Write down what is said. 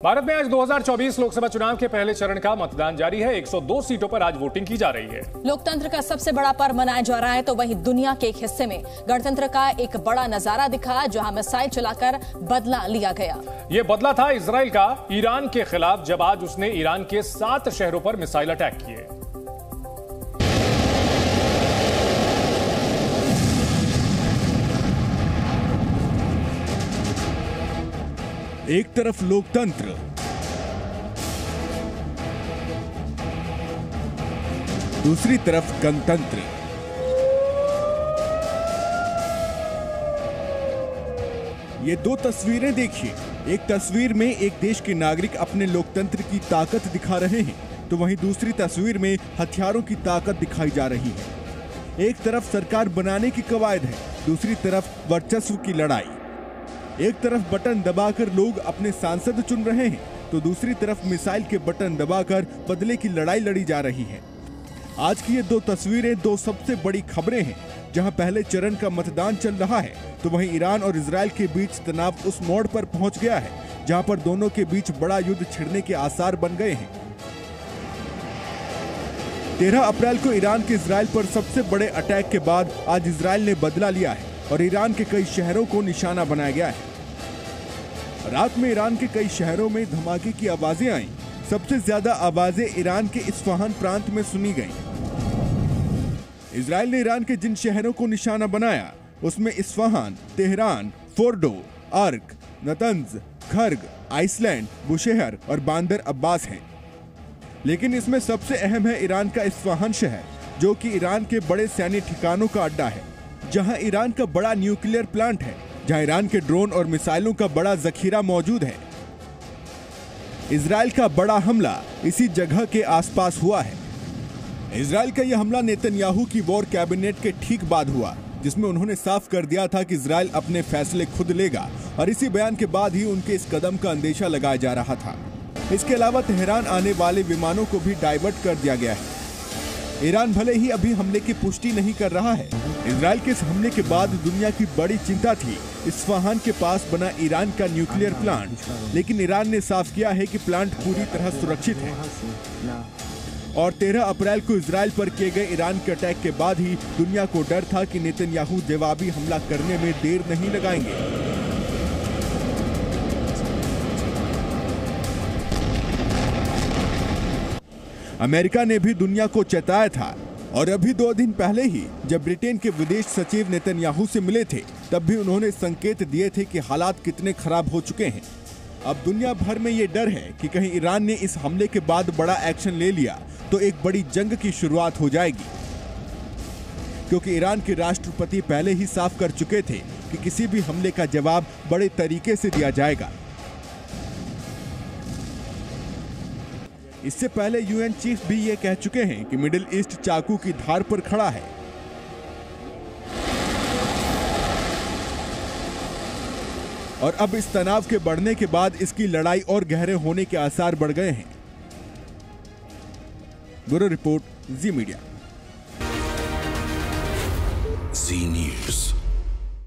भारत में आज 2024 लोकसभा चुनाव के पहले चरण का मतदान जारी है। 102 सीटों पर आज वोटिंग की जा रही है। लोकतंत्र का सबसे बड़ा पर्व मनाया जा रहा है, तो वहीं दुनिया के एक हिस्से में गणतंत्र का एक बड़ा नजारा दिखा, जहां मिसाइल चलाकर बदला लिया गया। ये बदला था इजराइल का ईरान के खिलाफ, जब आज उसने ईरान के 7 शहरों पर मिसाइल अटैक किए। एक तरफ लोकतंत्र, दूसरी तरफ गणतंत्र। ये दो तस्वीरें देखिए। एक तस्वीर में एक देश के नागरिक अपने लोकतंत्र की ताकत दिखा रहे हैं, तो वहीं दूसरी तस्वीर में हथियारों की ताकत दिखाई जा रही है। एक तरफ सरकार बनाने की कवायद है, दूसरी तरफ वर्चस्व की लड़ाई। एक तरफ बटन दबाकर लोग अपने सांसद चुन रहे हैं, तो दूसरी तरफ मिसाइल के बटन दबाकर बदले की लड़ाई लड़ी जा रही है। आज की ये दो तस्वीरें दो सबसे बड़ी खबरें हैं। जहां पहले चरण का मतदान चल रहा है, तो वहीं ईरान और इजराइल के बीच तनाव उस मोड़ पर पहुंच गया है जहां पर दोनों के बीच बड़ा युद्ध छिड़ने के आसार बन गए हैं। 13 अप्रैल को ईरान के इजराइल पर सबसे बड़े अटैक के बाद आज इजराइल ने बदला लिया है और ईरान के कई शहरों को निशाना बनाया गया है। रात में ईरान के कई शहरों में धमाके की आवाजें आईं। सबसे ज्यादा आवाजें ईरान के इस्फहान प्रांत में सुनी गईं। इजराइल ने ईरान के जिन शहरों को निशाना बनाया, उसमें इस्फहान, तेहरान, फोर्डो, अर्क, नतंज, खर्ग, आइसलैंड, बुशेहर और बांदर अब्बास हैं। लेकिन इसमें सबसे अहम है ईरान का इस्फहान शहर, जो कि ईरान के बड़े सैन्य ठिकानों का अड्डा है, जहां ईरान का बड़ा न्यूक्लियर प्लांट है, जहां ईरान के ड्रोन और मिसाइलों का बड़ा जखीरा मौजूद है। इजराइल का बड़ा हमला इसी जगह के आसपास हुआ है। इजराइल का यह हमला नेतन्याहू की वॉर कैबिनेट के ठीक बाद हुआ, जिसमें उन्होंने साफ कर दिया था कि इजराइल अपने फैसले खुद लेगा, और इसी बयान के बाद ही उनके इस कदम का अंदेशा लगाया जा रहा था। इसके अलावा तेहरान आने वाले विमानों को भी डाइवर्ट कर दिया गया है। ईरान भले ही अभी हमले की पुष्टि नहीं कर रहा है। इजराइल के इस हमले के बाद दुनिया की बड़ी चिंता थी इस्फहान के पास बना ईरान का न्यूक्लियर प्लांट, लेकिन ईरान ने साफ किया है कि प्लांट पूरी तरह सुरक्षित है। और 13 अप्रैल को इजराइल पर किए गए ईरान के अटैक के बाद ही दुनिया को डर था कि नेतन्याहू जवाबी हमला करने में देर नहीं लगाएंगे। अमेरिका ने भी दुनिया को चेताया था, और अभी 2 दिन पहले ही जब ब्रिटेन के विदेश सचिव नेतन्याहू से मिले थे, तब भी उन्होंने संकेत दिए थे कि हालात कितने खराब हो चुके हैं। अब दुनिया भर में ये डर है कि कहीं ईरान ने इस हमले के बाद बड़ा एक्शन ले लिया तो एक बड़ी जंग की शुरुआत हो जाएगी, क्योंकि ईरान के राष्ट्रपति पहले ही साफ कर चुके थे कि किसी भी हमले का जवाब बड़े तरीके से दिया जाएगा। इससे पहले यूएन चीफ भी ये कह चुके हैं कि मिडिल ईस्ट चाकू की धार पर खड़ा है। और अब इस तनाव के बढ़ने के बाद इसकी लड़ाई और गहरे होने के आसार बढ़ गए हैं। ब्यूरो रिपोर्ट, जी मीडिया। जी न्यूज़।